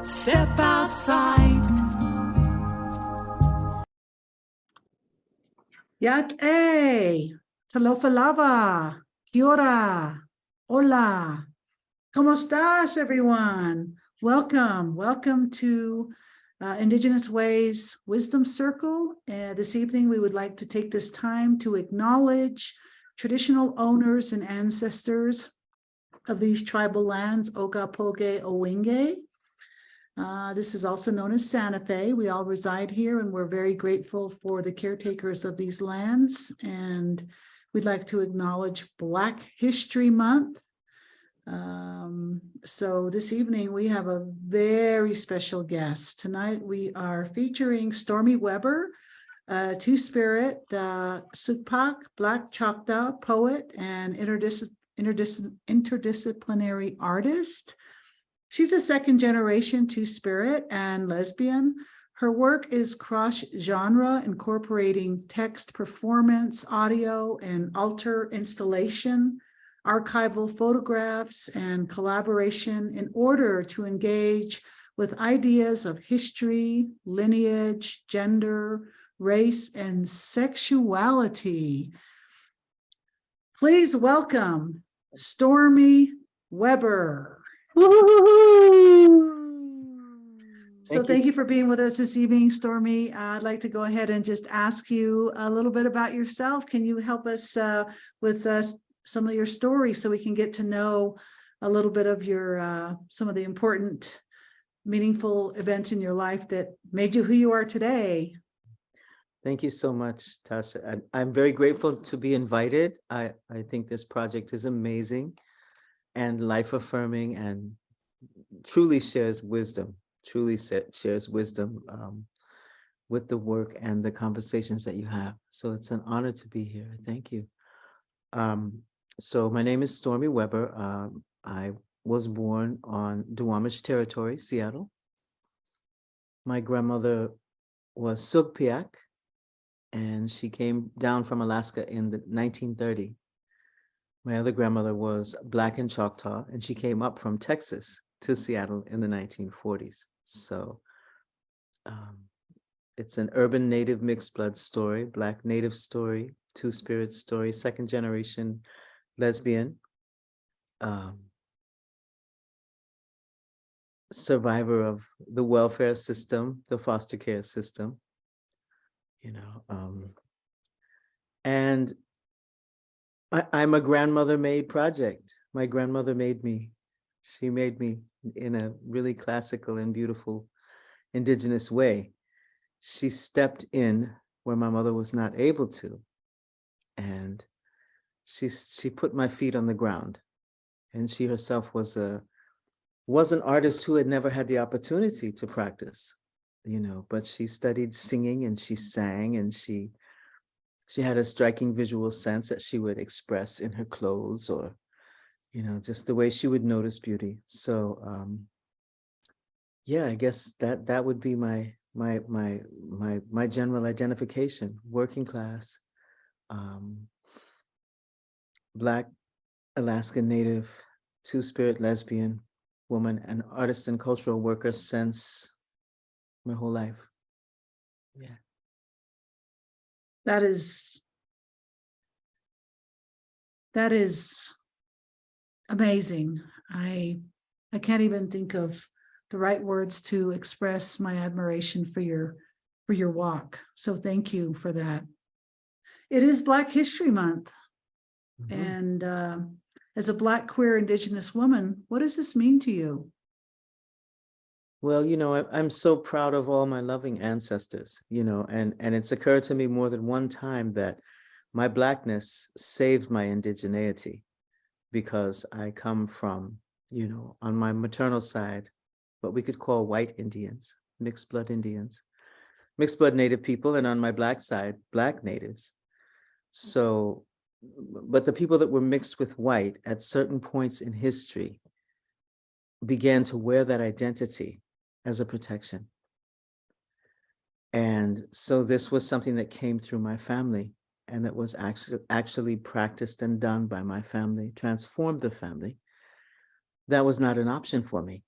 Step outside. Yate, talofa lava, kia ora, hola. ¿Cómo estás, everyone? Welcome to Indigenous Ways Wisdom Circle. This evening, we would like to take this time to acknowledge traditional owners and ancestors of these tribal lands, Ogapoge, Owenge. This is also known as Santa Fe. We all reside here, and we're very grateful for the caretakers of these lands. And we'd like to acknowledge Black History Month. So this evening, we have a very special guest. Tonight, we are featuring Storme Webber, Two-Spirit, Sukpak, Black Choctaw poet, and interdisciplinary artist. She's a second-generation Two-Spirit and lesbian. Her work is cross-genre, incorporating text performance, audio, and altar installation, archival photographs, and collaboration in order to engage with ideas of history, lineage, gender, race, and sexuality. Please welcome Storme Webber. So thank you for being with us this evening, Storme. I'd like to go ahead and just ask you a little bit about yourself. Can you help us with some of your story so we can get to know a little bit of your some of the important, meaningful events in your life that made you who you are today? Thank you so much, Tasha. I'm very grateful to be invited. I think this project is amazing and life-affirming and truly shares wisdom, with the work and the conversations that you have. So it's an honor to be here. Thank you. So my name is Storme Webber. I was born on Duwamish territory, Seattle. My grandmother was Sugpiaq, and she came down from Alaska in the 1930. My other grandmother was Black and Choctaw, and she came up from Texas to Seattle in the 1940s. So it's an urban native mixed blood story, Black native story, Two-Spirit story, second generation lesbian, survivor of the welfare system, the foster care system, and I'm a grandmother-made project. My grandmother made me. She made me in a really classical and beautiful Indigenous way. She stepped in where my mother was not able to, and she put my feet on the ground. And she herself was an artist who had never had the opportunity to practice, but she studied singing and she sang, and she had a striking visual sense that she would express in her clothes, or just the way she would notice beauty. So yeah, I guess that would be my general identification: working class, Black Alaskan Native, Two-Spirit lesbian woman, and artist and cultural worker since my whole life. Yeah. That is amazing. I can't even think of the right words to express my admiration for your walk. So thank you for that. It is Black History Month. Mm-hmm. And as a Black queer Indigenous woman, what does this mean to you? Well, I'm so proud of all my loving ancestors, and it's occurred to me more than one time that my Blackness saved my indigeneity, because I come from, on my maternal side, what we could call white Indians, mixed blood Native people, and on my Black side, Black natives. So, but the people that were mixed with white at certain points in history began to wear that identity as a protection. And so this was something that came through my family, and that was actually practiced and done by my family, transformed the family. That was not an option for me.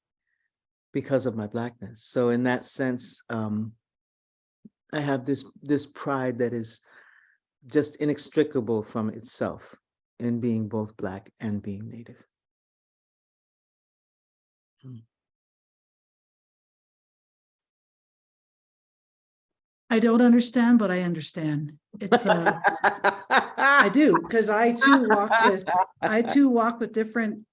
because of my Blackness. So in that sense, I have this pride that is just inextricable from itself in being both Black and being Native. I don't understand, but I understand. It's I do, because I too walk with different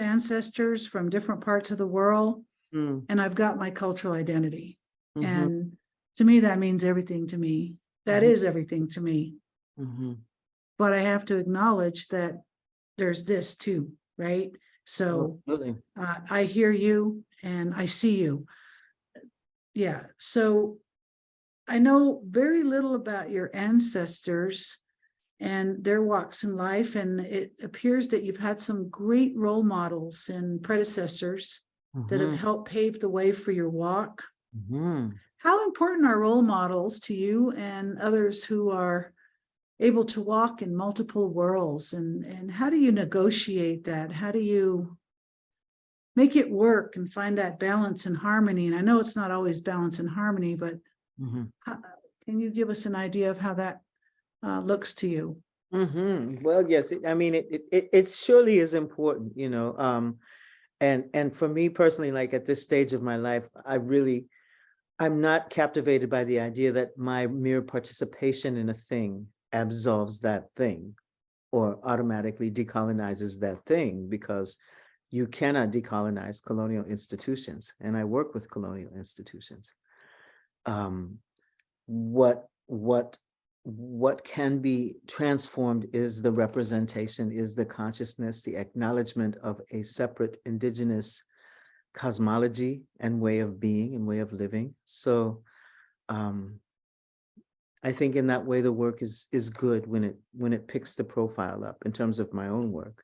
ancestors from different parts of the world, and I've got my cultural identity. And to me, that means everything to me. That is everything to me. But I have to acknowledge that there's this too, right? So I hear you and I see you. Yeah. So I know very little about your ancestors and their walks in life, and it appears that you've had some great role models and predecessors that have helped pave the way for your walk. How important are role models to you and others who are able to walk in multiple worlds, and how do you negotiate that? How do you make it work and find that balance and harmony? And I know it's not always balance and harmony, but can you give us an idea of how that looks to you? Well, yes, I mean, it surely is important, you know, and for me personally, like at this stage of my life, I'm not captivated by the idea that my mere participation in a thing absolves that thing or automatically decolonizes that thing, because you cannot decolonize colonial institutions. And I work with colonial institutions. What can be transformed is the representation, is the consciousness, the acknowledgement of a separate indigenous cosmology and way of being and way of living. So I think in that way the work is good when it picks the profile up in terms of my own work.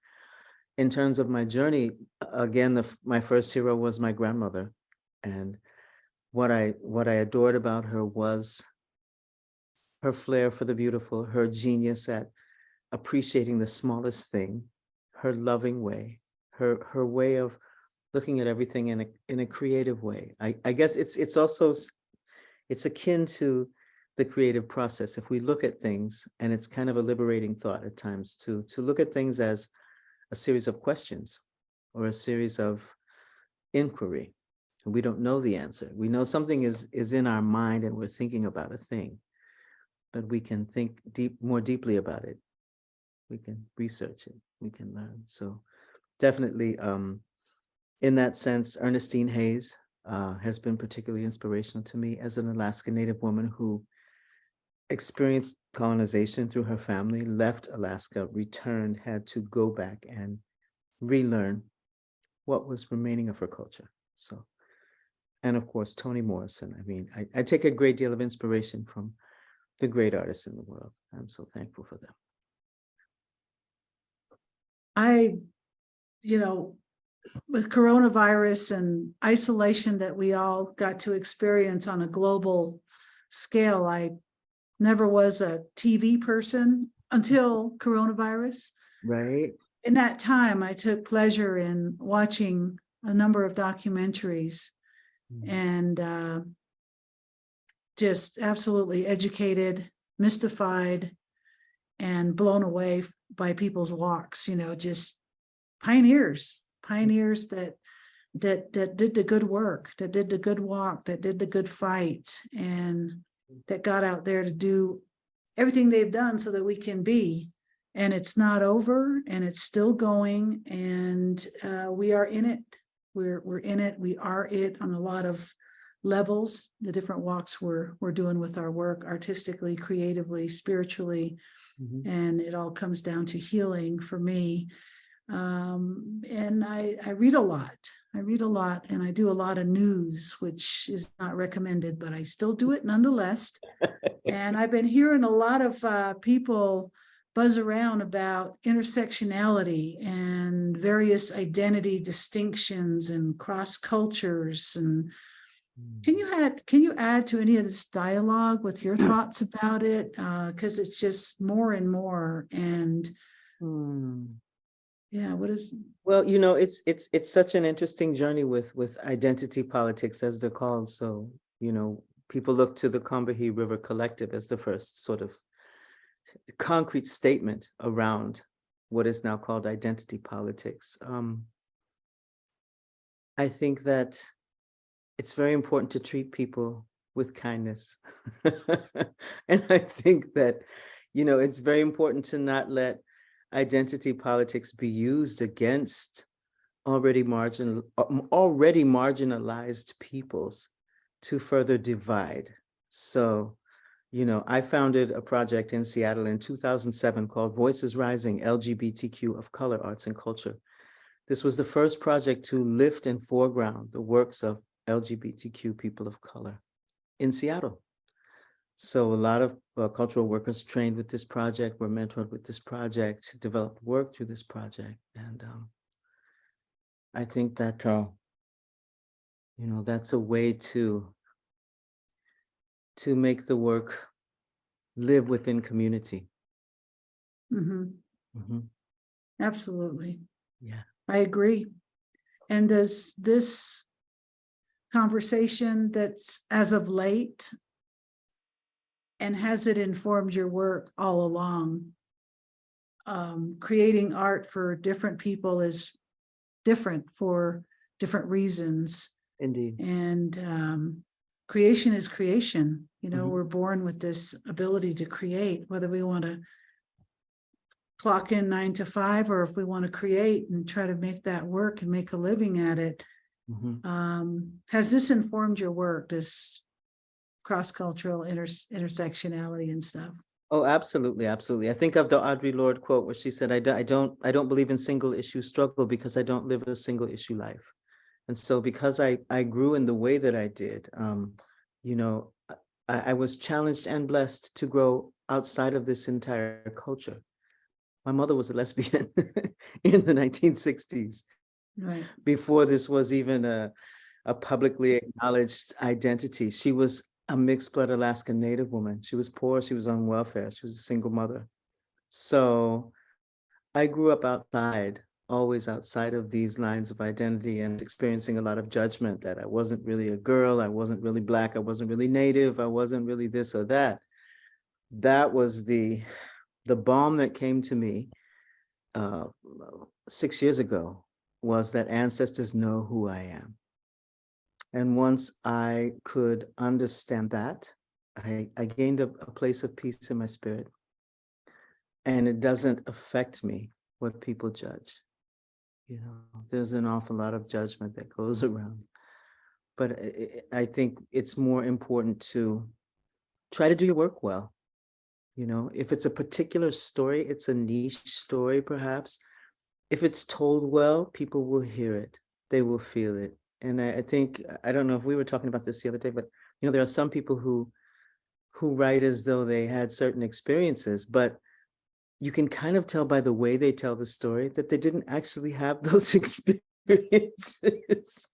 In terms of my journey, again, my first hero was my grandmother, and what I adored about her was her flair for the beautiful, her genius at appreciating the smallest thing, her loving way, her way of looking at everything in a creative way. I guess it's also akin to the creative process. If we look at things, and it's kind of a liberating thought at times to look at things as a series of questions or a series of inquiry. We don't know the answer. We know something is in our mind and we're thinking about a thing, but we can think more deeply about it. We can research it. We can learn. So definitely, in that sense, Ernestine Hayes has been particularly inspirational to me as an Alaska Native woman who experienced colonization through her family, left Alaska, returned, had to go back and relearn what was remaining of her culture. So, and of course, Toni Morrison. I mean, I take a great deal of inspiration from the great artists in the world. I'm so thankful for them. With coronavirus and isolation that we all got to experience on a global scale, I never was a TV person until coronavirus. Right. In that time, I took pleasure in watching a number of documentaries and just absolutely educated, mystified, and blown away by people's walks, just pioneers that did the good work, that did the good walk, that did the good fight, and that got out there to do everything they've done so that we can be. And it's not over, and it's still going, and we are in it. We're in it. We are it on a lot of levels, the different walks we're doing with our work, artistically, creatively, spiritually, and it all comes down to healing for me. And I read a lot. And I do a lot of news, which is not recommended, but I still do it nonetheless. And I've been hearing a lot of people buzz around about intersectionality and various identity distinctions and cross cultures. And can you add to any of this dialogue with your thoughts about it? Because it's just more and more. And Yeah, what is, Well, it's such an interesting journey with identity politics, as they're called. So, people look to the Combahee River Collective as the first sort of concrete statement around what is now called identity politics. I think that it's very important to treat people with kindness. And I think that, it's very important to not let identity politics be used against already marginalized peoples to further divide. So, I founded a project in Seattle in 2007 called Voices Rising LGBTQ of Color Arts and Culture. This was the first project to lift and foreground the works of LGBTQ people of color in Seattle. So a lot of cultural workers trained with this project, were mentored with this project, developed work through this project. And I think that, that's a way to make the work live within community. mhm, Mhm. absolutely. Yeah. I agree. And does this conversation that's as of late, and has it informed your work all along? Creating art for different people is different for different reasons. Indeed. And creation is creation. Mhm. We're born with this ability to create, whether we want to clock in 9 to 5 or if we want to create and try to make that work and make a living at it. Mhm. Has this informed your work, this cross-cultural intersectionality and stuff? Oh, absolutely, absolutely. I think of the Audre Lorde quote where she said, I don't believe in single issue struggle because I don't live a single issue life. And so because I grew in the way that I did, you know, I was challenged and blessed to grow outside of this entire culture. My mother was a lesbian in the 1960s, Right. before this was even a publicly acknowledged identity. She was a mixed blood Alaskan Native woman. She was poor, she was on welfare, she was a single mother. So I grew up outside, always outside of these lines of identity, and experiencing a lot of judgment that I wasn't really a girl, I wasn't really Black, I wasn't really Native, I wasn't really this or that. That was the balm that came to me 6 years ago, was that ancestors know who I am. And once I could understand that, I gained a place of peace in my spirit. And it doesn't affect me what people judge. There's an awful lot of judgment that goes around. But I think it's more important to try to do your work well. If it's a particular story, it's a niche story, perhaps. If it's told well, people will hear it. They will feel it. And I think, I don't know if we were talking about this the other day, but there are some people who write as though they had certain experiences, but you can kind of tell by the way they tell the story that they didn't actually have those experiences. Yes.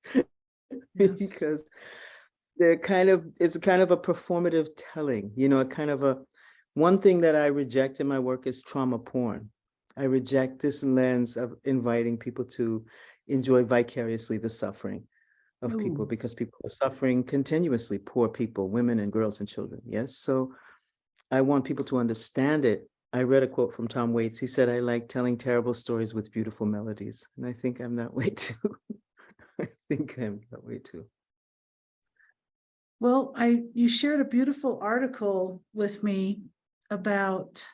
Because it's kind of a performative telling, a kind of one thing that I reject in my work is trauma porn. I reject this lens of inviting people to enjoy vicariously the suffering of people, Ooh. because people are suffering continuously, poor people, women and girls and children. Yes. So I want people to understand it. I read a quote from Tom Waits. He said, I like telling terrible stories with beautiful melodies. And I think I'm that way too. I think I'm that way too. Well, you shared a beautiful article with me about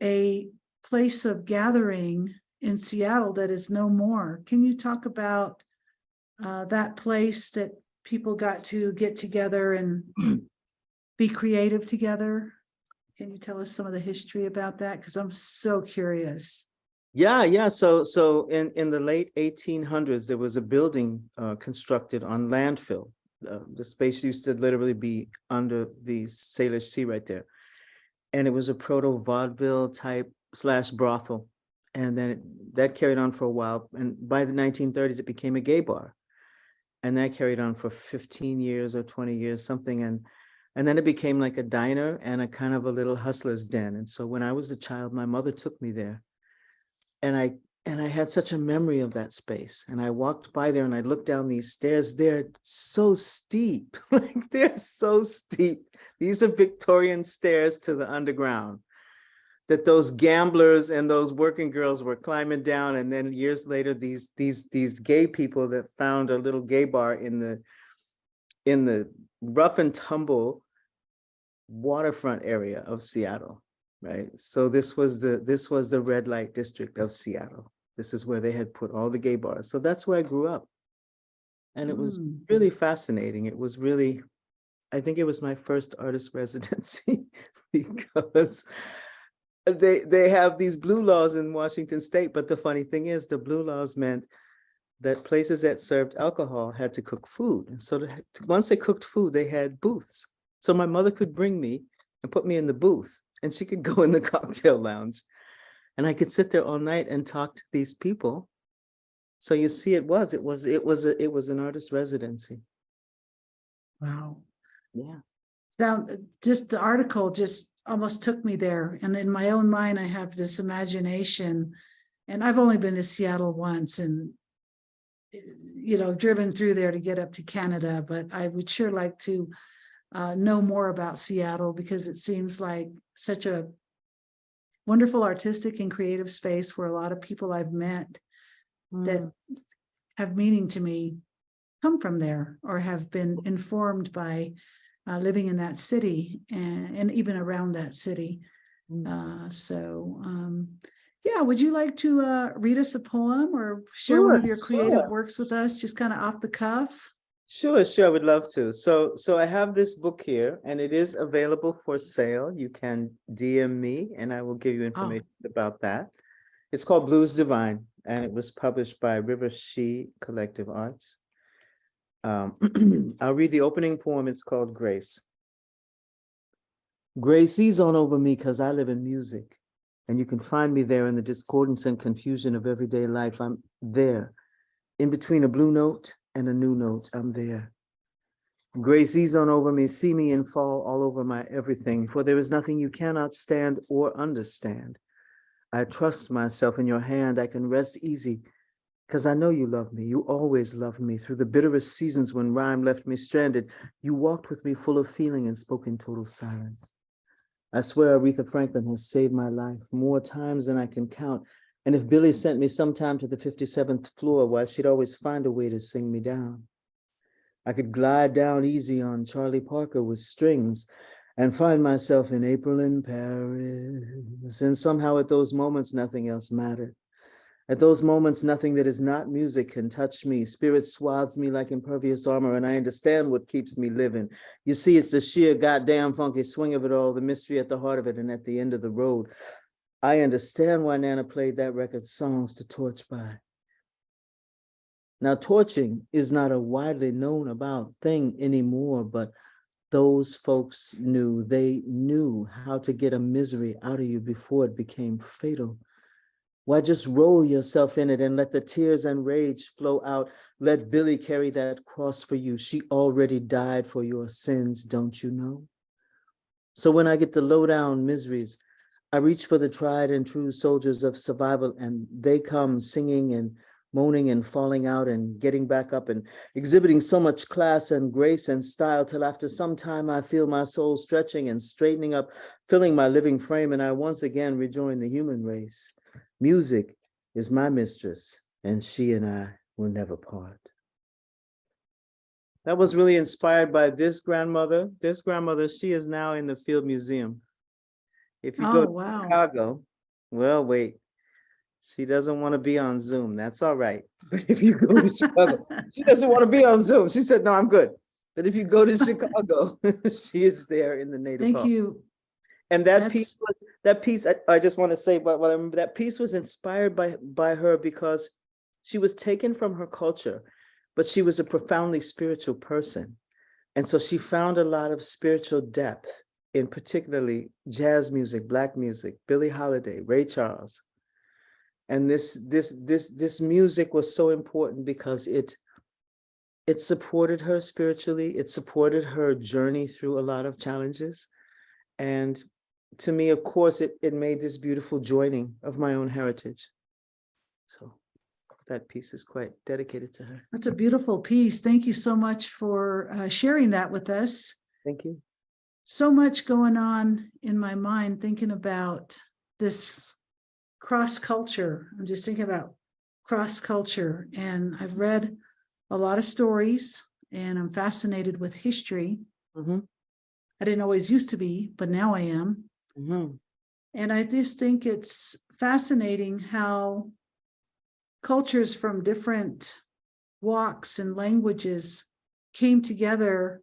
a place of gathering in Seattle that is no more. Can you talk about that place that people got to get together and be creative together? Can you tell us some of the history about that? Because I'm so curious. Yeah. So in the late 1800s, there was a building constructed on landfill. The space used to literally be under the Salish Sea right there. And it was a proto-vaudeville type / brothel. And then that carried on for a while. And by the 1930s, it became a gay bar. And that carried on for 15 years or 20 years, something. And then it became like a diner and a kind of a little hustler's den. And so when I was a child, my mother took me there. And And I had such a memory of that space. And I walked by there and I looked down these stairs. They're so steep, like they're so steep. These are Victorian stairs to the underground that those gamblers and those working girls were climbing down. And then years later, these gay people that found a little gay bar in the rough and tumble waterfront area of Seattle, right? So this was the red light district of Seattle. This is where they had put all the gay bars. So that's where I grew up. And it was really fascinating. It was really, I think it was my first artist residency because they have these blue laws in Washington state. But the funny thing is the blue laws meant that places that served alcohol had to cook food. And so once they cooked food, they had booths. So my mother could bring me and put me in the booth and she could go in the cocktail lounge and I could sit there all night and talk to these people. So you see, it was an artist residency. Wow. Yeah. Just the article just almost took me there. And in my own mind, I have this imagination, and I've only been to Seattle once and, driven through there to get up to Canada, but I would sure like to know more about Seattle because it seems like such a wonderful artistic and creative space where a lot of people I've met that have meaning to me come from there or have been informed by living in that city and even around that city. Yeah, would you like to read us a poem or share one of your creative works with us, just kind of off the cuff? Sure, I would love to. So I have this book here and it is available for sale. You can DM me and I will give you information about that. It's called Blues Divine and it was published by River She Collective Arts. I'll read the opening poem. It's called Grace. Grace ease on over me because I live in music. And you can find me there in the discordance and confusion of everyday life. I'm there. In between a blue note and a new note, I'm there. Grace ease on over me, see me and fall all over my everything, for there is nothing you cannot stand or understand. I trust myself in your hand. I can rest easy because I know you love me. You always loved me through the bitterest seasons when rhyme left me stranded. You walked with me full of feeling and spoke in total silence. I swear Aretha Franklin has saved my life more times than I can count. And if Billy sent me sometime to the 57th floor, why, she'd always find a way to sing me down. I could glide down easy on Charlie Parker with strings and find myself in April in Paris. And somehow at those moments, nothing else mattered. At those moments, nothing that is not music can touch me. Spirit swathes me like impervious armor, and I understand what keeps me living. You see, it's the sheer goddamn funky swing of it all, the mystery at the heart of it, and at the end of the road. I understand why Nana played that record, Songs to Torch By. Now, torching is not a widely known about thing anymore, but those folks knew. They knew how to get a misery out of you before it became fatal. Why just roll yourself in it and let the tears and rage flow out? Let Billy carry that cross for you. She already died for your sins, don't you know? So when I get the lowdown miseries, I reach for the tried and true soldiers of survival, and they come singing and moaning and falling out and getting back up and exhibiting so much class and grace and style till after some time I feel my soul stretching and straightening up, filling my living frame, and I once again rejoin the human race. Music is my mistress, and she and I will never part. That was really inspired by this grandmother. This grandmother, she is now in the Field Museum. If you go to Chicago, well, wait, she doesn't want to be on Zoom. That's all right. But if you go to Chicago, she doesn't want to be on Zoom. She said, no, I'm good. But if you go to Chicago, she is there in the Native Hall. Thank you. And that piece, I just want to say, but that piece was inspired by her because she was taken from her culture, but she was a profoundly spiritual person. And so she found a lot of spiritual depth in particularly jazz music, Black music, Billie Holiday, Ray Charles. And this music was so important because it supported her spiritually. It supported her journey through a lot of challenges. And to me, of course, it made this beautiful joining of my own heritage. So that piece is quite dedicated to her. That's a beautiful piece. Thank you so much for sharing that with us. Thank you. So much going on in my mind thinking about this cross culture. I'm just thinking about cross culture, and I've read a lot of stories, and I'm fascinated with history. Mm-hmm. I didn't always used to be, but now I am. Mm-hmm. And I just think it's fascinating how cultures from different walks and languages came together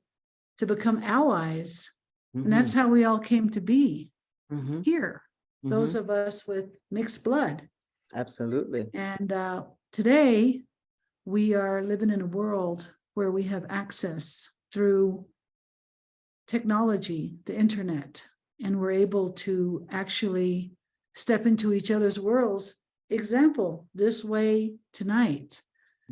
to become allies. And that's how we all came to be Mm-hmm. here, those Mm-hmm. of us with mixed blood. Absolutely. And today, we are living in a world where we have access through technology, the internet, and we're able to actually step into each other's worlds. Example, this way tonight.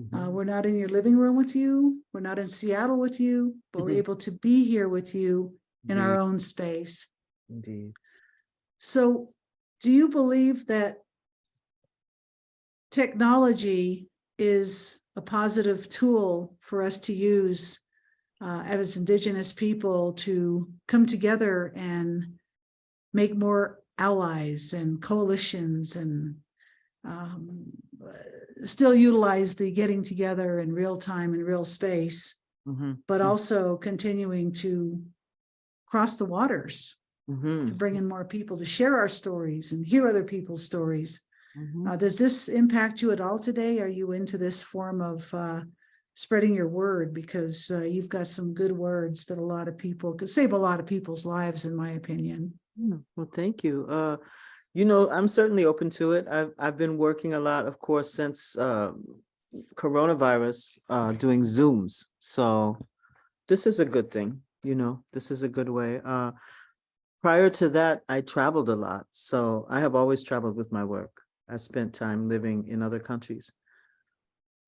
Mm-hmm. We're not in your living room with you. We're not in Seattle with you, but we're able to be here with you in our own space. Indeed. So, do you believe that technology is a positive tool for us to use as Indigenous people to come together and make more allies and coalitions and still utilize the getting together in real time and real space, Mm-hmm. but also continuing to cross the waters Mm-hmm. to bring in more people to share our stories and hear other people's stories? Mm-hmm. Does this impact you at all today? Are you into this form of spreading your word? Because you've got some good words that a lot of people could save a lot of people's lives, in my opinion. Well, thank you. I'm certainly open to it. I've been working a lot, of course, since coronavirus, doing Zooms. So this is a good thing. This is a good way. Prior to that, I traveled a lot. So I have always traveled with my work. I spent time living in other countries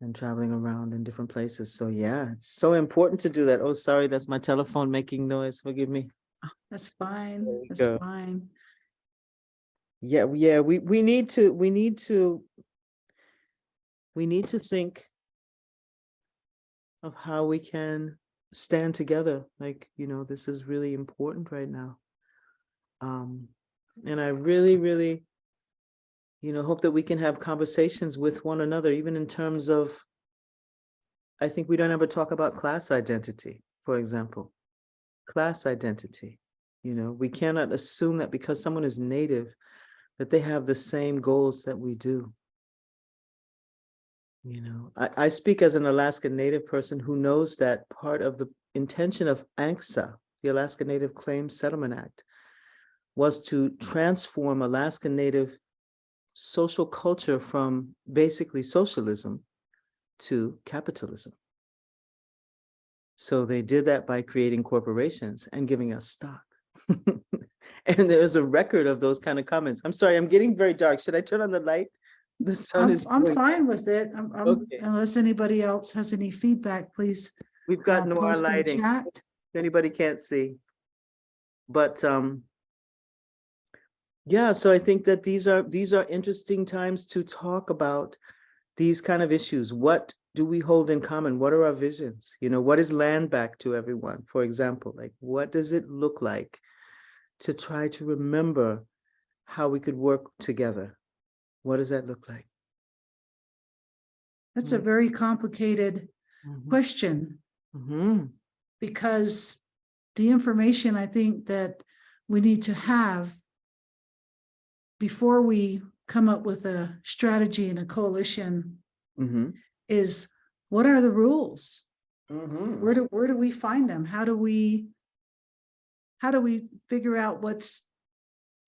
and traveling around in different places. So yeah, it's so important to do that. Oh, sorry, that's my telephone making noise. Forgive me. That's fine. There we That's go. fine. Yeah, we need to think of how we can stand together. Like, this is really important right now. And I really, really, hope that we can have conversations with one another, even in terms of, I think we don't ever talk about class identity, for example. Class identity. We cannot assume that because someone is Native, that they have the same goals that we do. I speak as an Alaska Native person who knows that part of the intention of ANCSA, the Alaska Native Claims Settlement Act, was to transform Alaska Native social culture from basically socialism to capitalism. So they did that by creating corporations and giving us stock. And there's a record of those kind of comments. I'm sorry, I'm getting very dark. Should I turn on the light? The sun I'm is fine with it. Okay. Unless anybody else has any feedback, please We've got no post in lighting. chat. Anybody can't see. But yeah, so I think that these are interesting times to talk about these kind of issues. What do we hold in common? What are our visions? What is land back to everyone? For example, like, what does it look like to try to remember how we could work together? What does that look like? That's a very complicated question, because the information I think that we need to have before we come up with a strategy and a coalition is, what are the rules? Where do we find them? How do we figure out what's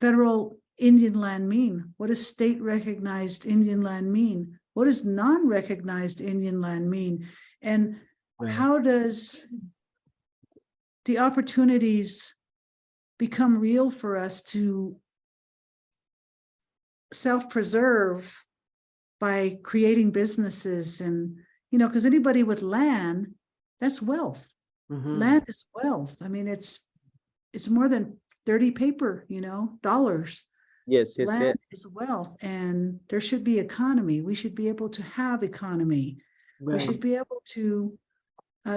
federal Indian land mean? What does state recognized Indian land mean? What does non-recognized Indian land mean? And how does the opportunities become real for us to self-preserve by creating businesses? And, because anybody with land, that's wealth. Land is wealth. I mean, it's more than dirty paper, dollars. Yes, yes, yes. Land is wealth, and there should be economy. We should be able to have economy. We should Right. be able to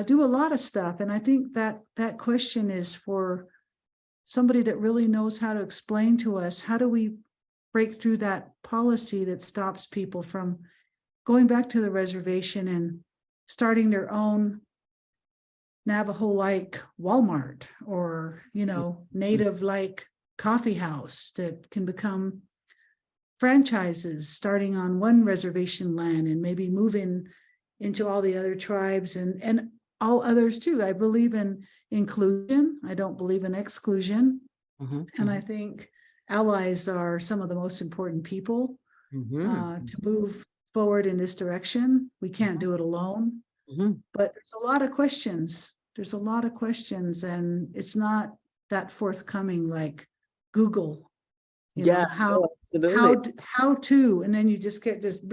do a lot of stuff. And I think that that question is for somebody that really knows how to explain to us, how do we break through that policy that stops people from going back to the reservation and starting their own Navajo-like Walmart, or, Native-like coffee house that can become franchises starting on one reservation land and maybe moving into all the other tribes and all others too. I believe in inclusion. I don't believe in exclusion. Mhm, And I think allies are some of the most important people mhm, to move forward in this direction. We can't do it alone, mhm. but there's a lot of questions. There's a lot of questions, and it's not that forthcoming like Google, Yeah, how no, absolutely. how to, and then you just get this.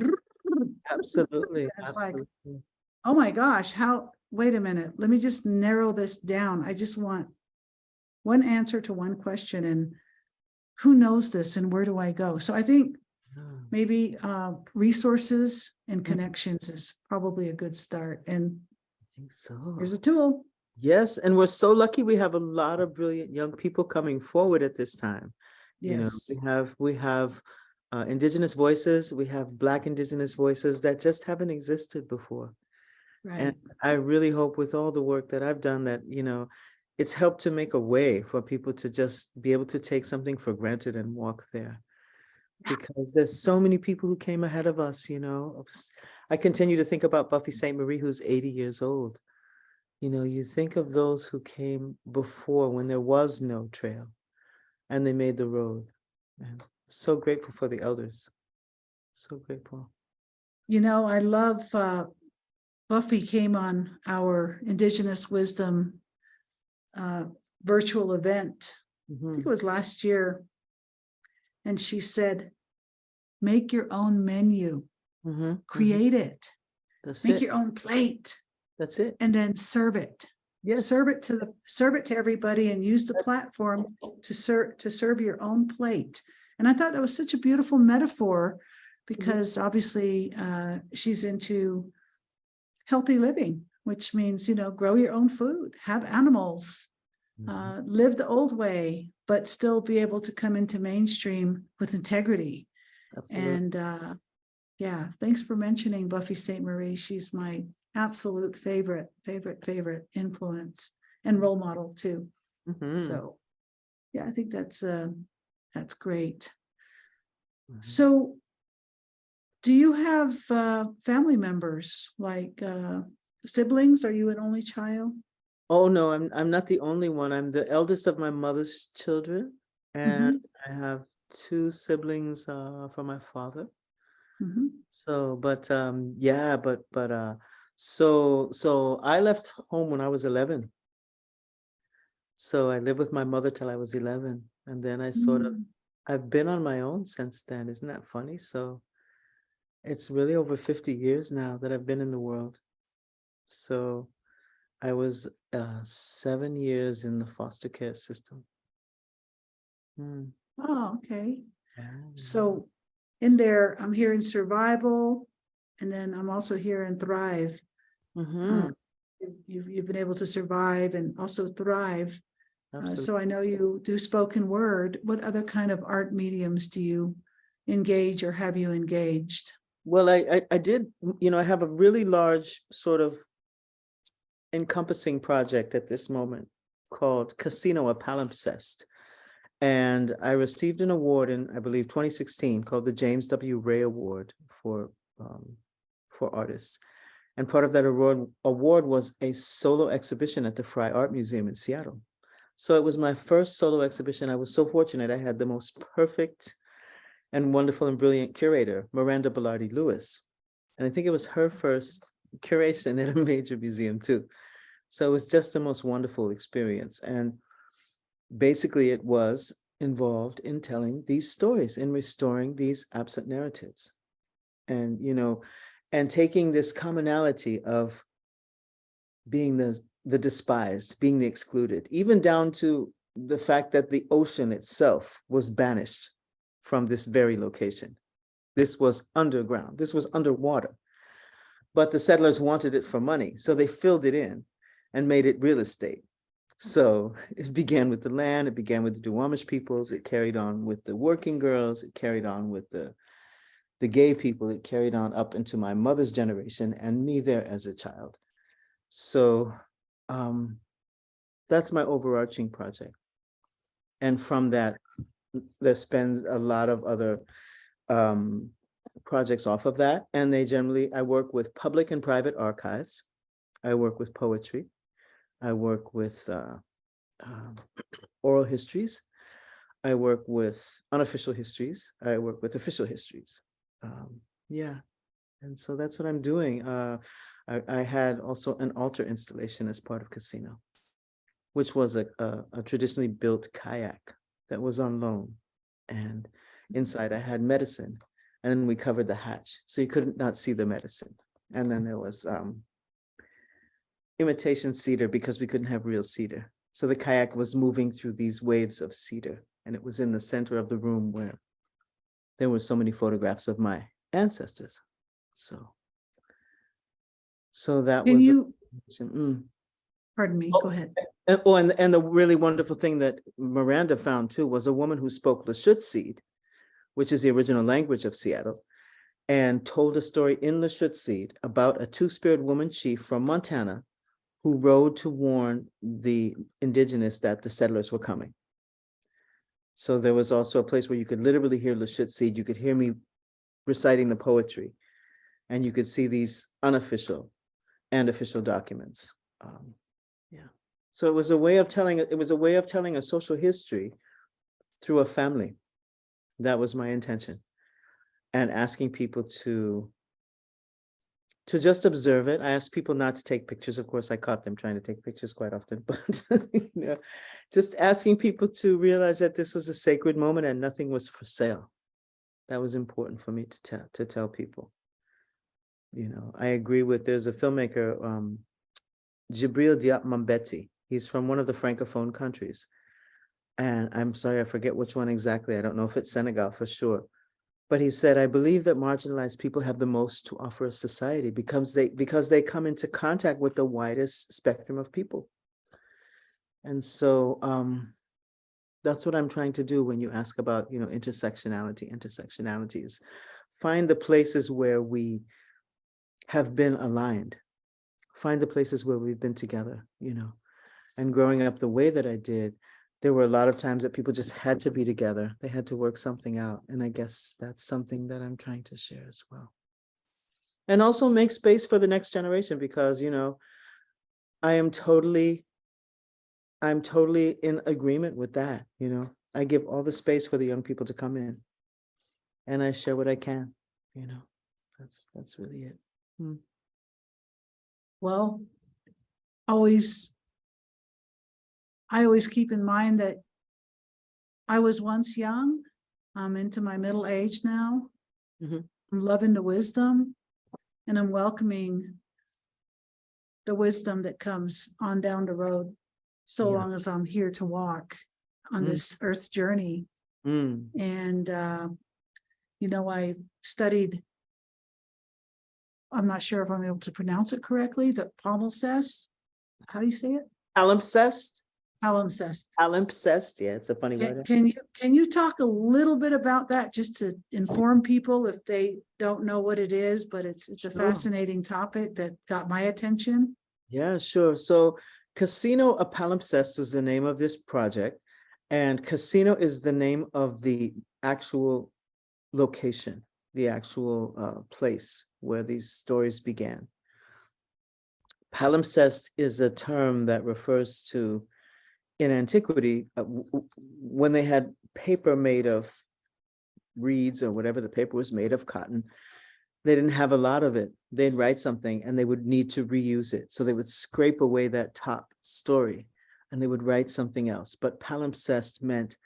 Absolutely. It's like, Absolutely. oh my gosh, how, wait a minute, let me just narrow this down. I just want one answer to one question, and who knows this and where do I go? So I think Yeah. maybe resources and Mhm. connections is probably a good start. And I think so. here's a tool. Yes, and we're so lucky we have a lot of brilliant young people coming forward at this time. Yes. We have Indigenous voices, we have Black Indigenous voices that just haven't existed before. And Right. I really hope with all the work that I've done that, it's helped to make a way for people to just be able to take something for granted and walk there. Because there's so many people who came ahead of us. I continue to think about Buffy St. Marie, who's 80 years old. You think of those who came before when there was no trail and they made the road. And so grateful for the elders. So grateful. I love Buffy came on our Indigenous Wisdom uh, virtual event. I think it Mhm, was last year. And she said, make your own menu, mhm, mhm. create it, That's make it. your own plate, That's it. and then serve it. Yes. Serve it to everybody, and use the platform to serve your own plate. And I thought that was such a beautiful metaphor, Absolutely. because obviously she's into healthy living, which means, grow your own food, have animals, Mhm. live the old way, but still be able to come into mainstream with integrity. Absolutely. And yeah, thanks for mentioning Buffy St. Marie. She's my absolute favorite influence and role model too. Mhm, So yeah, I think that's great. mhm. So do you have family members, like siblings? Are you an only child? Oh no, I'm not the only one. I'm the eldest of my mother's children, and Hmm. I have two siblings from my father. Hmm. So, but yeah, so I left home when I was 11. So I lived with my mother till I was 11, and then I've been on my own since then. Isn't that funny? So it's really over 50 years now that I've been in the world. So I was 7 years in the foster care system. Mm, Oh, okay. yeah. So in there, I'm hearing survival, and then I'm also hearing thrive. Uh, Mm-hmm. you've been able to survive and also thrive. Absolutely. So I know you do spoken word. What other kind of art mediums do you engage, or have you engaged? Well, I did, I have a really large sort of encompassing project at this moment called Casino a Palimpsest. And I received an award in, I believe, 2016 called the James W. Ray Award um, for artists. And part of that award was a solo exhibition at the Fry Art Museum in Seattle. So it was my first solo exhibition. I was so fortunate. I had the most perfect and wonderful and brilliant curator, Miranda Bellardi Lewis. And I think it was her first curation at a major museum too. So it was just the most wonderful experience. And basically it was involved in telling these stories and restoring these absent narratives. And, and taking this commonality of being the despised, being the excluded, even down to the fact that the ocean itself was banished from this very location. This was underground. This was underwater. But the settlers wanted it for money, so they filled it in and made it real estate. So it began with the land, it began with the Duwamish peoples, it carried on with the working girls, it carried on with the gay people, it carried on up into my mother's generation and me there as a child. So that's my overarching project. And from that, there spends a lot of other projects off of that. And I work with public and private archives. I work with poetry. I work with oral histories. I work with unofficial histories. I work with official histories. Yeah. And so that's what I'm doing. I had also an altar installation as part of Casino, which was a traditionally built kayak that was on loan. And inside I had medicine, and then we covered the hatch so you could not see the medicine. And then there was imitation cedar because we couldn't have real cedar. So the kayak was moving through these waves of cedar, and it was in the center of the room where there were so many photographs of my ancestors. So that Can was you, pardon me, go ahead. and the really wonderful thing that Miranda found too was a woman who spoke Lushootseed, which is the original language of Seattle, and told a story in Lushootseed about a two-spirit woman chief from Montana who rode to warn the indigenous that the settlers were coming. So there was also a place where you could literally hear Lushootseed. You could hear me reciting the poetry, and you could see these unofficial and official documents. Yeah. So it was a way of telling a social history through a family. That was my intention. And asking people to just observe it. I asked people not to take pictures. Of course, I caught them trying to take pictures quite often, but you know, just asking people to realize that this was a sacred moment and nothing was for sale. That was important for me to tell people. You know, I agree with, there's a filmmaker, Jibril Diop Mambeti. He's from one of the Francophone countries. And I'm sorry, I forget which one exactly. I don't know if it's Senegal for sure. But he said, I believe that marginalized people have the most to offer a society because they come into contact with the widest spectrum of people. And so that's what I'm trying to do when you ask about, you know, intersectionality is find the places where we have been aligned, find the places where we've been together, you know. And growing up the way that I did, there were a lot of times that people just had to be together. They had to work something out. And I guess that's something that I'm trying to share as well. And also make space for the next generation because, you know, I'm totally in agreement with that. You know, I give all the space for the young people to come in and I share what I can, you know, that's really it. Well, I always keep in mind that I was once young. I'm into my middle age now. Mhm. I'm loving the wisdom, and I'm welcoming the wisdom that comes on down the road, so Yeah. long as I'm here to walk on this earth journey. And you know, I studied, I'm not sure if I'm able to pronounce it correctly, the palimpsest. How do you say it? Palimpsest. Palimpsest. Palimpsest. Yeah, it's a funny word. Can you talk a little bit about that, just to inform people if they don't know what it is, but it's a fascinating topic that got my attention. Yeah, sure. So Casino a Palimpsest was the name of this project, and Casino is the name of the actual location, the actual place where these stories began. Palimpsest is a term that refers to, in antiquity, when they had paper made of reeds or whatever the paper was made of, cotton, they didn't have a lot of it. They'd write something and they would need to reuse it. So they would scrape away that top story and they would write something else. But palimpsest meant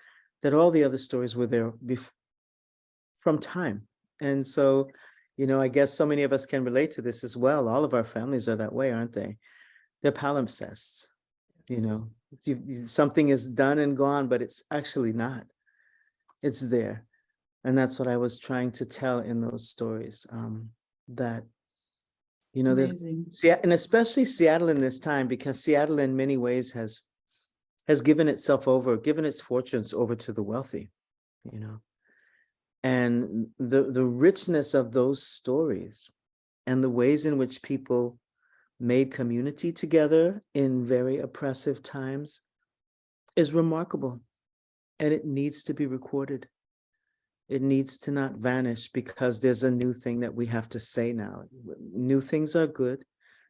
that all the other stories were there from time. And so, you know, I guess so many of us can relate to this as well. All of our families are that way, aren't they? They're palimpsests. You know, something is done and gone, but it's actually not. It's there. And that's what I was trying to tell in those stories. That, you know, there's Amazing. and especially Seattle in this time, because Seattle in many ways has given itself over, given its fortunes over to the wealthy, you know. And the richness of those stories and the ways in which people made community together in very oppressive times is remarkable. And it needs to be recorded. It needs to not vanish, because there's a new thing that we have to say now. New things are good.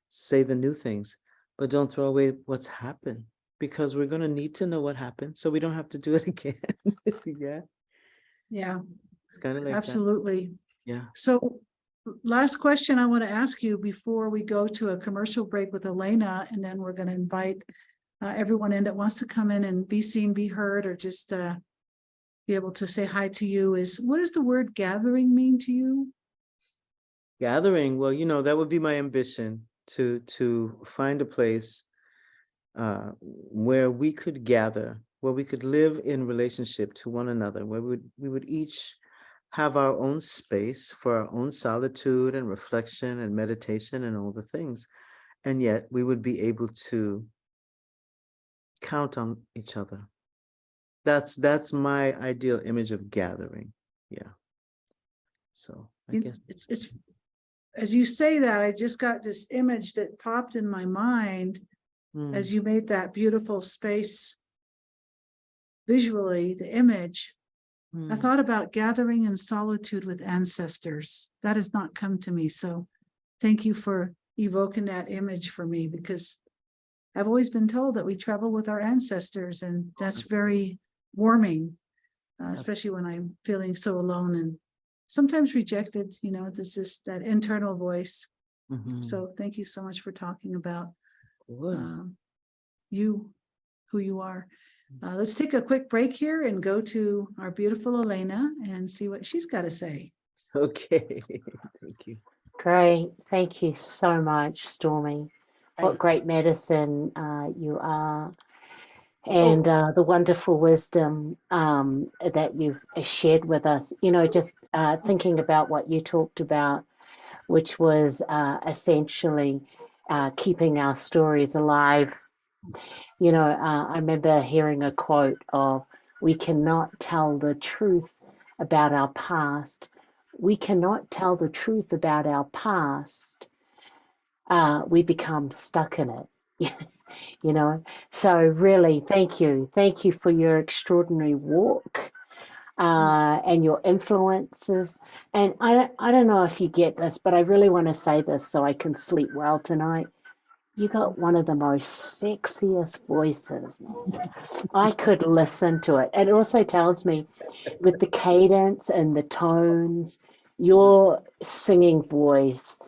Say the new things, but don't throw away what's happened, because we're going to need to know what happened so we don't have to do it again. Yeah. Yeah, It's kind of like absolutely. that. Yeah. So last question I want to ask you before we go to a commercial break with Elena, and then we're going to invite everyone in that wants to come in and be seen, be heard, or just be able to say hi to you, is what does the word gathering mean to you? Gathering, well, you know, that would be my ambition, to find a place where we could gather, where we could live in relationship to one another, where we would each have our own space for our own solitude and reflection and meditation and all the things. And yet we would be able to count on each other. That's my ideal image of gathering. Yeah. So I guess It's as you say that, I just got this image that popped in my mind as you made that beautiful space visually, the image. I thought about gathering in solitude with ancestors. That has not come to me. So thank you for evoking that image for me, because I've always been told that we travel with our ancestors, and that's very warming, especially when I'm feeling so alone and sometimes rejected. You know, this is that internal voice. So thank you so much for talking about you, who you are. Let's take a quick break here and go to our beautiful Elena and see what she's got to say. Okay. Thank you. Great. Thank you so much, Stormy. What Thank great medicine you are, and the wonderful wisdom that you've shared with us. You know, just thinking about what you talked about, which was essentially keeping our stories alive. You know, I remember hearing a quote of, "We cannot tell the truth about our past. We cannot tell the truth about our past. We become stuck in it." You know, so really, thank you. Thank you for your extraordinary walk and your influences. And I don't know if you get this, but I really want to say this so I can sleep well tonight. You got one of the most sexiest voices, man. I could listen to it. And it also tells me with the cadence and the tones, your singing voice,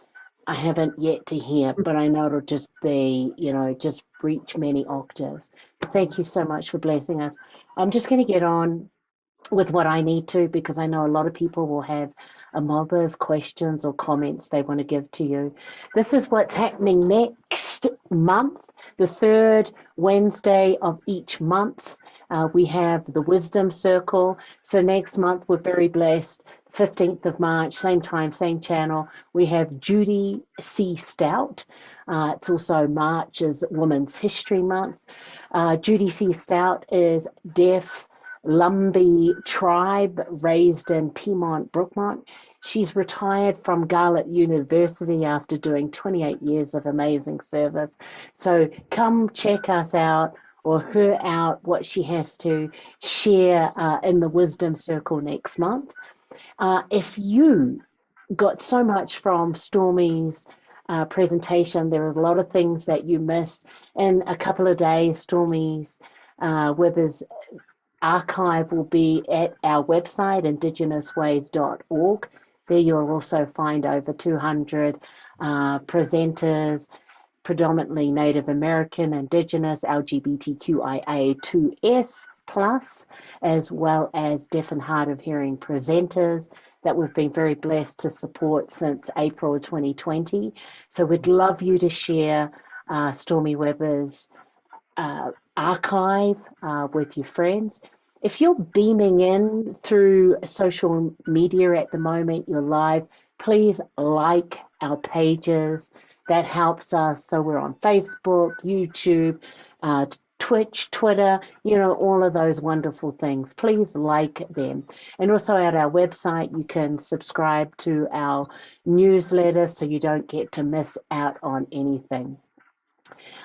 I haven't yet to hear, but I know it'll just be, you know, just reach many octaves. Thank you so much for blessing us. I'm just going to get on with what I need to, because I know a lot of people will have a mob of questions or comments they want to give to you. This is what's happening next month, the third Wednesday of each month. We have the Wisdom Circle. So next month, we're very blessed. 15th of March, same time, same channel. We have Judy C. Stout. It's also March is Women's History Month. Judy C. Stout is deaf Lumbee tribe raised in Piedmont, Brookmont. She's retired from Garlet University after doing 28 years of amazing service. So come check us out or her out, what she has to share in the Wisdom Circle next month. If you got so much from Stormy's presentation, there are a lot of things that you missed. In a couple of days, Stormy's Webber's archive will be at our website, IndigenousWays.org. There you'll also find over 200 presenters, predominantly Native American, Indigenous, LGBTQIA2S+, as well as deaf and hard of hearing presenters that we've been very blessed to support since April 2020. So we'd love you to share Storme Webber's archive with your friends. If you're beaming in through social media at the moment, you're live, please like our pages. That helps us. So we're on Facebook, YouTube, Twitch, Twitter, all of those wonderful things. Please like them. And also at our website, you can subscribe to our newsletter so you don't get to miss out on anything.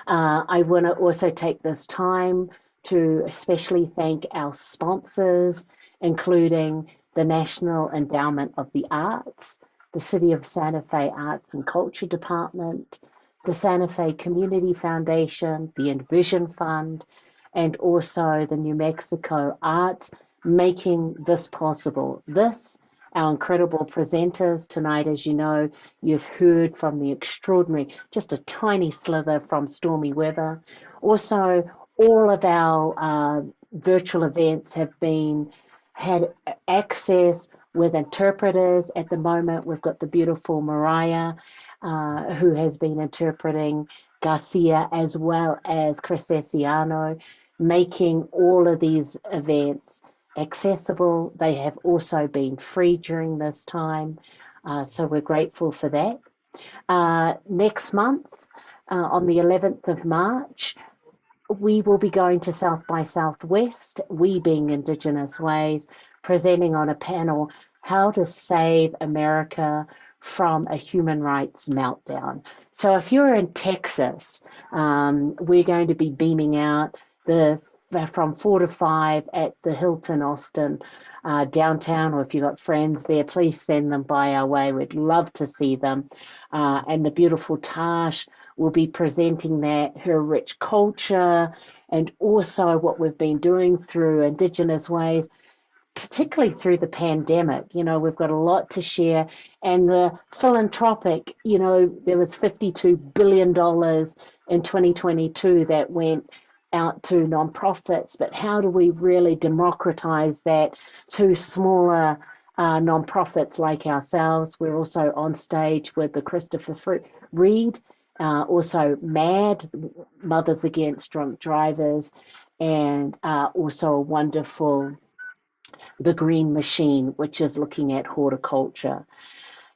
I want to also take this time to especially thank our sponsors, including the National Endowment of the Arts, the City of Santa Fe Arts and Culture Department, the Santa Fe Community Foundation, the Envision Fund, and also the New Mexico Arts, making this possible. Our incredible presenters tonight, as you know, you've heard from the extraordinary, just a tiny slither from Storme Webber. Also, all of our virtual events have had access with interpreters. At the moment, we've got the beautiful Mariah, who has been interpreting Garcia, as well as Chris Esiano, making all of these events accessible. They have also been free during this time, so we're grateful for that. Next month, on the 11th of March, we will be going to South by Southwest, we being IndigenousWays, presenting on a panel, How to Save America from a Human Rights Meltdown. So if you're in Texas, we're going to be beaming out from 4 to 5 at the Hilton Austin downtown, or if you've got friends there, please send them by our way. We'd love to see them. And the beautiful Tash will be presenting her rich culture, and also what we've been doing through IndigenousWays, particularly through the pandemic. We've got a lot to share. And the philanthropic, there was $52 billion in 2022 that went out to nonprofits, but how do we really democratize that to smaller nonprofits like ourselves? We're also on stage with the Christopher Reed, also MAD, Mothers Against Drunk Drivers, and also a wonderful The Green Machine, which is looking at horticulture.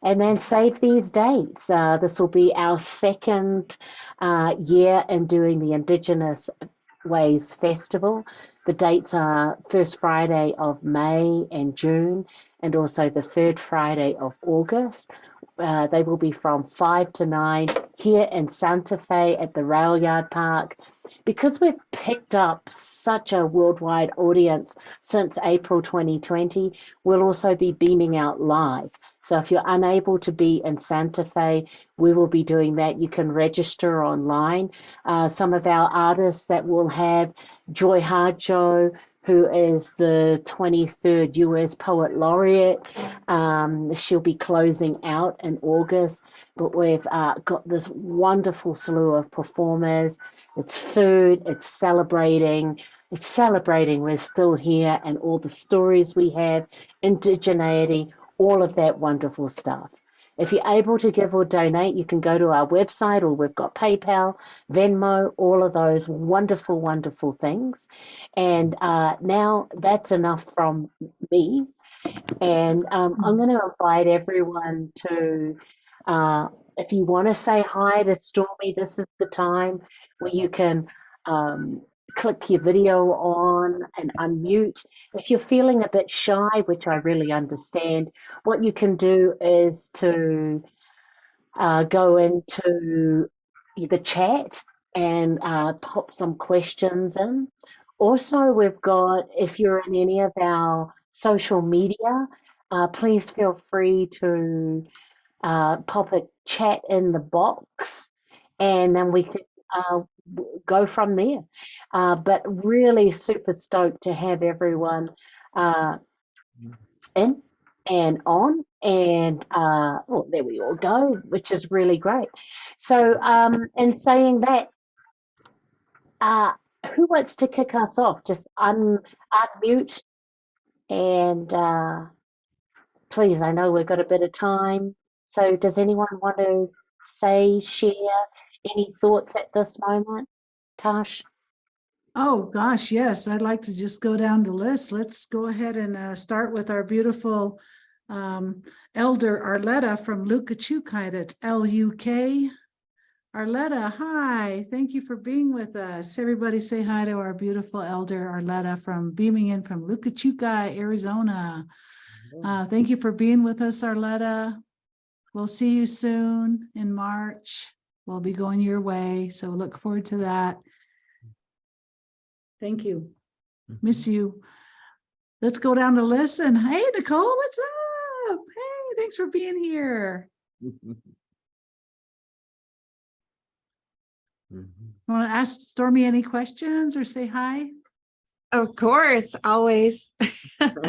And then save these dates. This will be our second year in doing the Indigenous Ways Festival. The dates are first Friday of May and June, and also the third Friday of August. They will be from 5 to 9 here in Santa Fe at the Rail Yard Park. Because we've picked up such a worldwide audience since April 2020, we'll also be beaming out live. So if you're unable to be in Santa Fe, we will be doing that. You can register online. Some of our artists that we'll have, Joy Harjo, who is the 23rd US Poet Laureate. She'll be closing out in August, but we've got this wonderful slew of performers. It's food, it's celebrating we're still here, and all the stories we have, indigeneity, all of that wonderful stuff. If you're able to give or donate, you can go to our website, or we've got PayPal, Venmo, all of those wonderful, wonderful things. And now that's enough from me. And I'm going to invite everyone to, if you want to say hi to Storme, this is the time where you can click your video on and unmute. If you're feeling a bit shy, which I really understand, what you can do is to go into the chat and pop some questions in. Also, we've got, if you're in any of our social media, please feel free to pop a chat in the box, and then we can go from there. But really super stoked to have everyone in and on, and well, there we all go, which is really great. So in saying that, who wants to kick us off? Just unmute, and please, I know we've got a bit of time, so does anyone want to share any thoughts at this moment? Tash? Oh, gosh, yes. I'd like to just go down the list. Let's go ahead and start with our beautiful elder Arletta from Lukachukai. That's L-U-K. Arletta, hi. Thank you for being with us. Everybody say hi to our beautiful elder Arletta from beaming in from Lukachukai, Arizona. Thank you for being with us, Arletta. We'll see you soon in March. We'll be going your way, so look forward to that. Thank you. Miss you. Let's go down the list. And hey, Nicole, what's up? Hey, thanks for being here. Want to ask Stormy any questions or say hi? Of course, always. Professor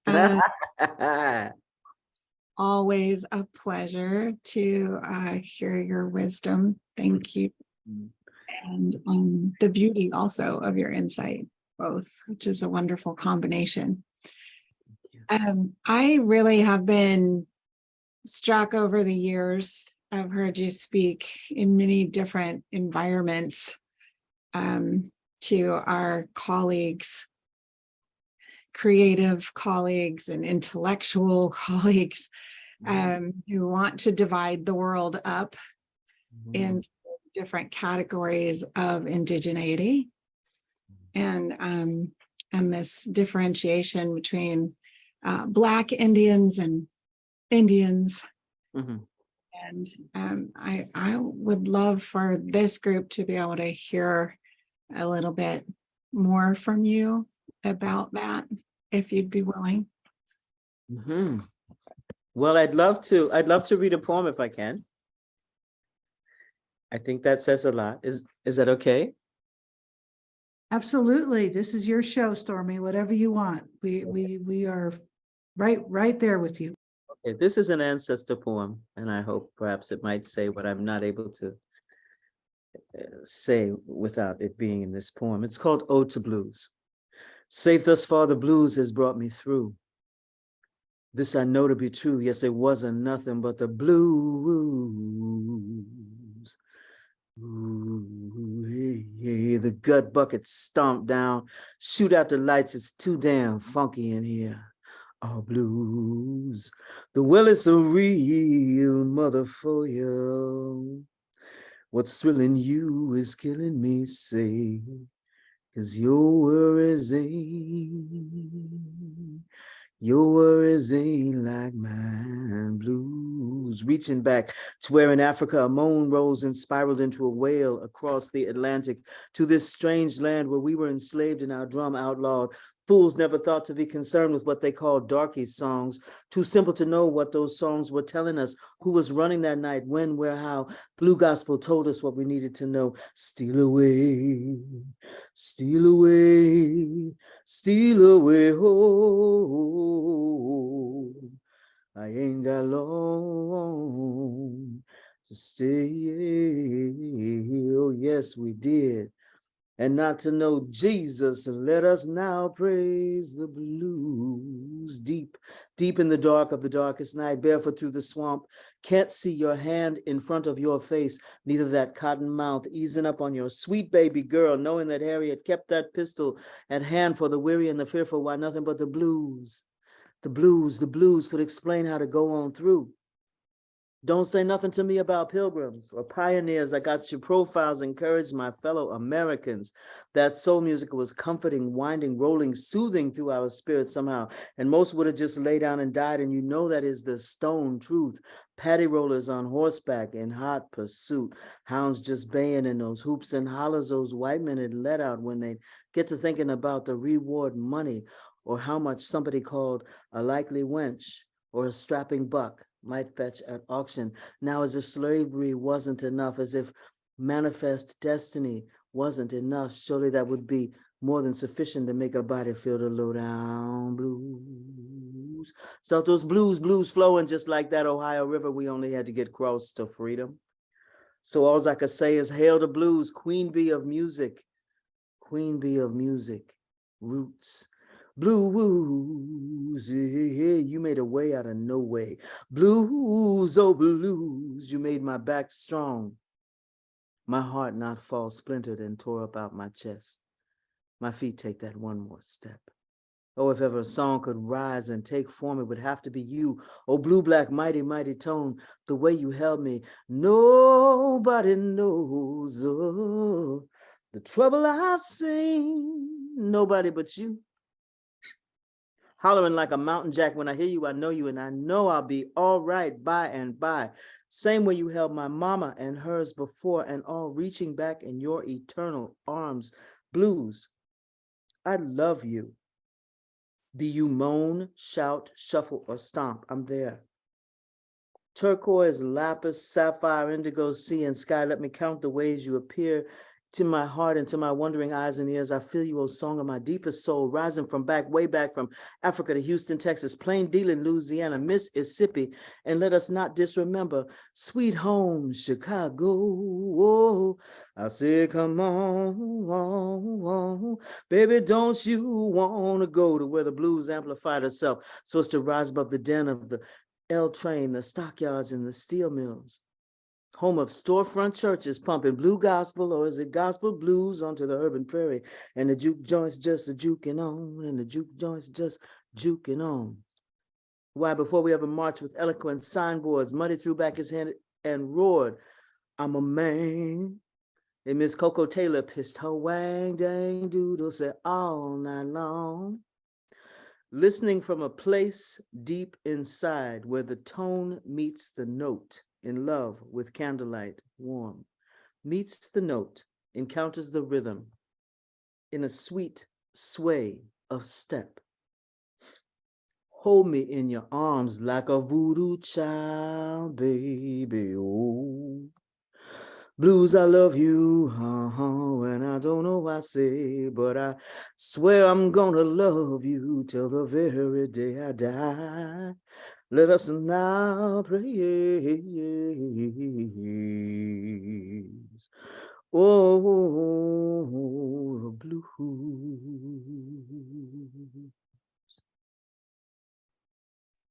Webber. Always a pleasure to hear your wisdom. Thank you. And the beauty also of your insight, both, which is a wonderful combination. I really have been struck over the years. I've heard you speak in many different environments to our colleagues, creative colleagues and intellectual colleagues who want to divide the world up into different categories of indigeneity and this differentiation between Black Indians and Indians. And I would love for this group to be able to hear a little bit more from you about that, if you'd be willing. Well, I'd love to read a poem if I can. I think that says a lot. Is that okay? Absolutely. This is your show, Stormy. Whatever you want. We are right there with you. Okay, this is an ancestor poem, and I hope perhaps it might say what I'm not able to say without it being in this poem. It's called Ode to Blues. Safe thus far, the blues has brought me through. This I know to be true. Yes, it wasn't nothing but the blues. Ooh, yeah, the gut bucket stomped down. Shoot out the lights. It's too damn funky in here. All blues. The well is a real mother for you. What's thrilling you is killing me, say, 'cause your worries ain't like mine. Blues. Reaching back to where in Africa a moan rose and spiraled into a wail across the Atlantic to this strange land where we were enslaved and our drum outlawed. Fools never thought to be concerned with what they called darky songs. Too simple to know what those songs were telling us, who was running that night, when, where, how. Blue gospel told us what we needed to know. Steal away, steal away, steal away home. I ain't got long to stay. Oh, yes, we did. And not to know Jesus, let us now praise the blues. Deep, deep in the dark of the darkest night, barefoot through the swamp, can't see your hand in front of your face, neither that cotton mouth easing up on your sweet baby girl, knowing that Harriet kept that pistol at hand for the weary and the fearful, why nothing but the blues could explain how to go on through. Don't say nothing to me about pilgrims or pioneers. I got your profiles, encouraged my fellow Americans. That soul music was comforting, winding, rolling, soothing through our spirits somehow. And most would have just laid down and died. And you know that is the stone truth. Paddy rollers on horseback in hot pursuit. Hounds just baying in those hoops and hollers those white men had let out when they get to thinking about the reward money or how much somebody called a likely wench or a strapping buck might fetch at auction. Now, as if slavery wasn't enough, as if manifest destiny wasn't enough, surely that would be more than sufficient to make a body feel the low down blues. Start those blues flowing just like that Ohio River we only had to get crossed to freedom. So all I could say is hail the blues, queen bee of music, roots. Blues, yeah, you made a way out of no way. Blues, oh blues, you made my back strong. my heart not fall splintered and tore up out my chest. My feet take that one more step. Oh, if ever a song could rise and take form, it would have to be you. Oh, blue, black, mighty, mighty tone, the way you held me. Nobody knows the trouble I've seen. Nobody but you. Hollering like a mountain jack, when I hear you, I know you, and I know I'll be all right by and by. Same way you held my mama and hers before, and all reaching back in your eternal arms. Blues, I love you. Be you moan, shout, shuffle, or stomp, I'm there. Turquoise, lapis, sapphire, indigo, sea, and sky, let me count the ways you appear to my heart and to my wondering eyes and ears. I feel you, O song of my deepest soul, rising from back, way back from Africa to Houston, Texas, Plain Dealing, Louisiana, Mississippi, and let us not disremember sweet home, Chicago. Oh, I say, come on, baby, don't you want to go to where the blues amplified itself so as to rise above the den of the L train, the stockyards, and the steel mills? Home of storefront churches pumping blue gospel, or is it gospel blues onto the urban prairie? And the juke joints just a juking on, and the juke joints just juking on. Why, before we ever marched with eloquent signboards, Muddy threw back his hand and roared, I'm a man. And Miss Coco Taylor pissed her wang dang doodle, said all night long. Listening from a place deep inside where the tone meets the note, in love with candlelight warm, meets the note, encounters the rhythm in a sweet sway of step. Hold me in your arms like a voodoo child, baby, oh. Blues, I love you, and I don't know what I say, but I swear I'm gonna love you till the very day I die. Let us now praise. Oh, the blues.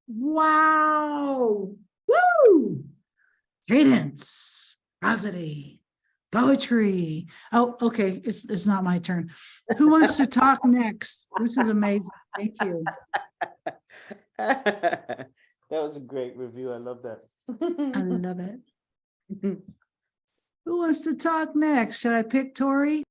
Wow. Woo! Cadence, prosody, poetry. Oh, okay. It's not my turn. Who wants to talk next? This is amazing. Thank you. That was a great review. I love that. I love it. Who wants to talk next? Should I pick Tori?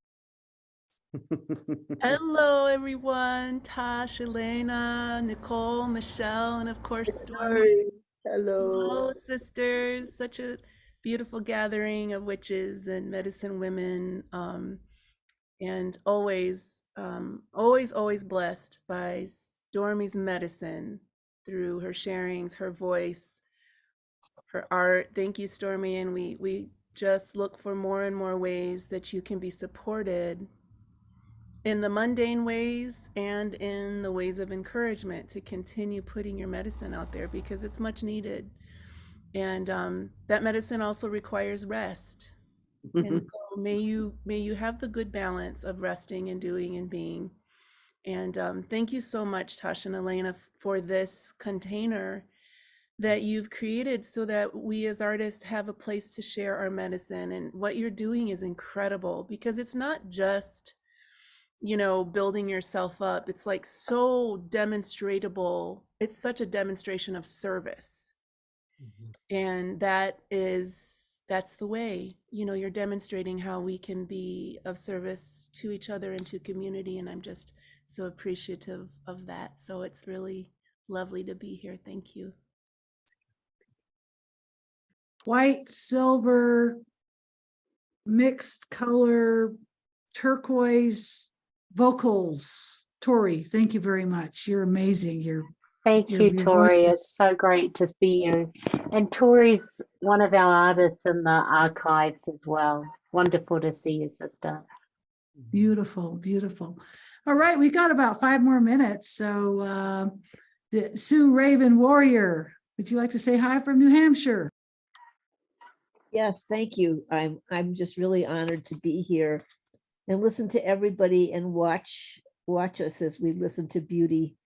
Hello, everyone. Tosh, Elena, Nicole, Michelle, and of course, Storme. Sorry. Hello. Hello, sisters. Such a beautiful gathering of witches and medicine women. And always blessed by Stormy's medicine through her sharings, her voice, her art. Thank you, Stormy. And we just look for more and more ways that you can be supported in the mundane ways and in the ways of encouragement to continue putting your medicine out there, because it's much needed. And that medicine also requires rest. And so may you have the good balance of resting and doing and being. And thank you so much, Tasha and Elena, for this container that you've created so that we as artists have a place to share our medicine. And what you're doing is incredible, because it's not just, building yourself up. It's like so demonstratable. It's such a demonstration of service. And that's the way, you're demonstrating how we can be of service to each other and to community. And I'm just so appreciative of that. So it's really lovely to be here. Thank you. White, silver, mixed color, turquoise vocals. Tori, thank you very much. You're amazing. Thank you, Tori. It's so great to see you. And Tori's one of our artists in the archives as well. Wonderful to see you, sister. Beautiful, beautiful. All right, we got about 5 more minutes. So Sue Raven Warrior, would you like to say hi from New Hampshire? Yes, thank you. I'm just really honored to be here and listen to everybody and watch us as we listen to beauty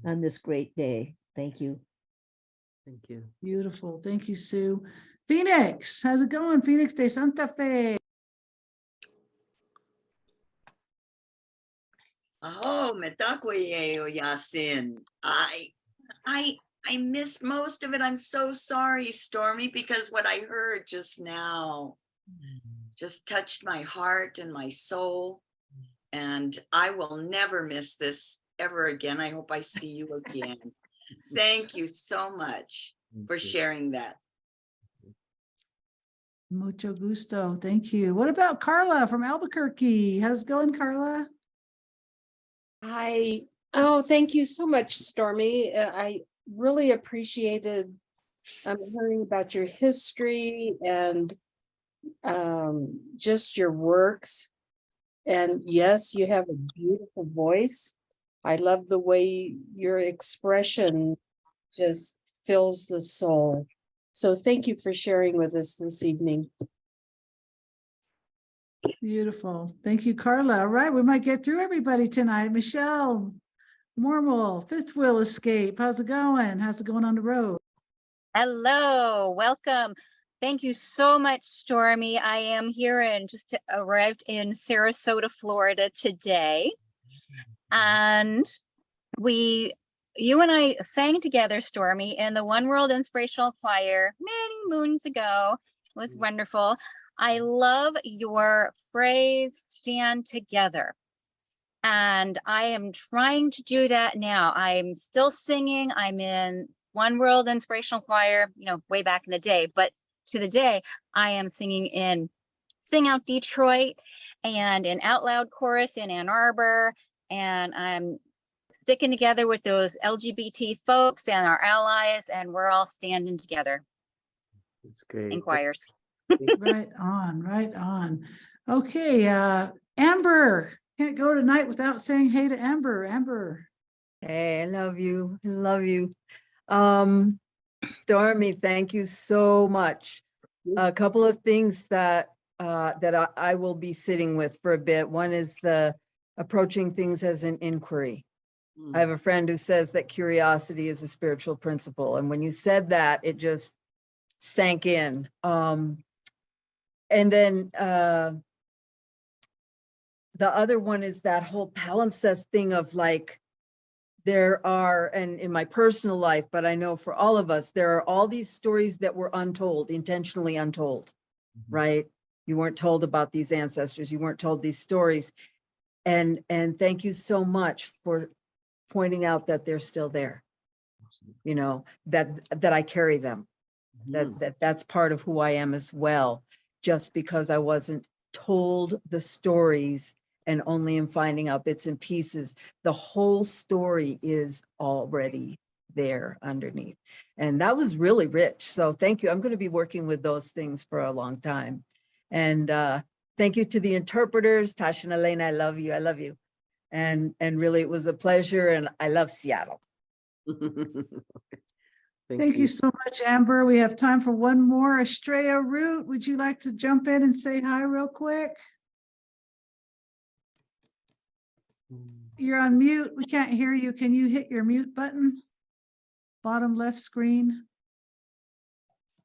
on this great day. Thank you. Thank you. Beautiful. Thank you, Sue. Phoenix, how's it going? Phoenix de Santa Fe. Oh, Metakoye Yasin. I missed most of it. I'm so sorry, Stormy, because what I heard just now just touched my heart and my soul. And I will never miss this ever again. I hope I see you again. Thank you so much for sharing that. Mucho gusto. Thank you. What about Carla from Albuquerque? How's it going, Carla? Hi. Oh, thank you so much, Stormy. I really appreciated hearing about your history and just your works. And yes, you have a beautiful voice. I love the way your expression just fills the soul. So thank you for sharing with us this evening. Beautiful. Thank you, Carla. All right, we might get through everybody tonight. Michelle Mormel, Fifth Wheel Escape. How's it going? How's it going on the road? Hello, welcome. Thank you so much, Stormy. I am here and just arrived in Sarasota, Florida today. And you and I sang together, Stormy, in the One World Inspirational Choir many moons ago. It was wonderful. I love your phrase, stand together. And I am trying to do that now. I'm still singing. I'm in One World Inspirational Choir, way back in the day, but to the day I am singing in Sing Out Detroit and in Out Loud Chorus in Ann Arbor. And I'm sticking together with those LGBT folks and our allies, and we're all standing together. It's great. In choirs. Right on, right on. Okay, Amber. Can't go tonight without saying hey to Amber. Amber. Hey, I love you. I love you. Stormy, thank you so much. A couple of things that I will be sitting with for a bit. One is the approaching things as an inquiry. I have a friend who says that curiosity is a spiritual principle. And when you said that, it just sank in. And then the other one is that whole palimpsest thing of like, there are, and in my personal life, but I know for all of us, there are all these stories that were untold, intentionally untold, right? You weren't told about these ancestors, you weren't told these stories. And thank you so much for pointing out that they're still there, that I carry them, that's part of who I am as well, just because I wasn't told the stories and only am finding out bits and pieces. The whole story is already there underneath. And that was really rich. So thank you. I'm going to be working with those things for a long time. And thank you to the interpreters. Tasha and Elena, I love you. I love you. And really, it was a pleasure. And I love Seattle. Thank you so much, Amber. We have time for one more. Estrella Root, would you like to jump in and say hi real quick? You're on mute. We can't hear you. Can you hit your mute button? Bottom left screen.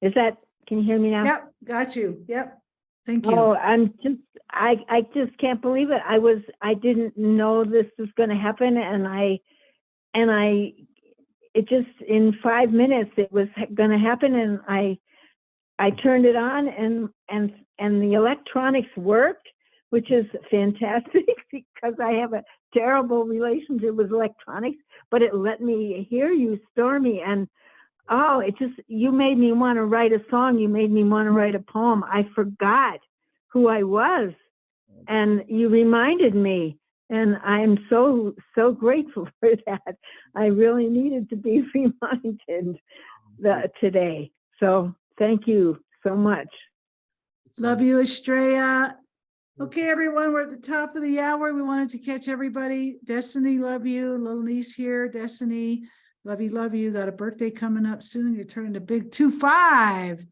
Can you hear me now? Yep, got you. Yep. Thank you. Oh, I just can't believe it. I didn't know this was going to happen. It just, in 5 minutes, it was going to happen. And I turned it on and the electronics worked, which is fantastic because I have a terrible relationship with electronics, but it let me hear you, Stormy. And you made me want to write a song. You made me want to write a poem. I forgot who I was, and you reminded me. And I'm so grateful for that. I really needed to be reminded today. So thank you so much. Love you, Estrella. Okay, everyone, we're at the top of the hour. We wanted to catch everybody. Destiny, love you. Little niece here. Destiny, love you, love you. Got a birthday coming up soon. You're turning a big 25.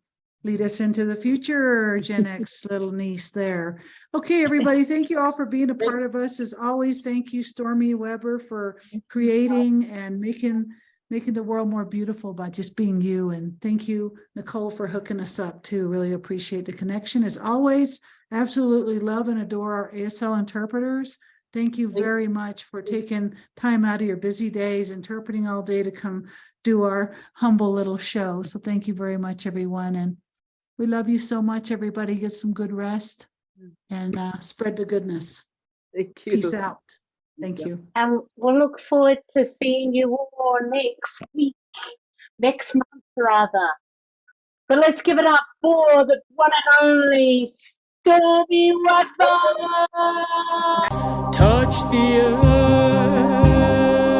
Lead us into the future, Gen X little niece there. Okay, everybody, thank you all for being a part of us. As always, thank you, Storme Webber, for creating and making making the world more beautiful by just being you. And thank you, Nicole, for hooking us up too. Really appreciate the connection. As always, absolutely love and adore our ASL interpreters. Thank you very much for taking time out of your busy days, interpreting all day to come do our humble little show. So thank you very much, everyone. And we love you so much, everybody. Get some good rest and spread the goodness. Thank you. Peace out. Thank you. And we'll look forward to seeing you all next week, next month rather. But let's give it up for the one and only Storme Webber. Touch the earth.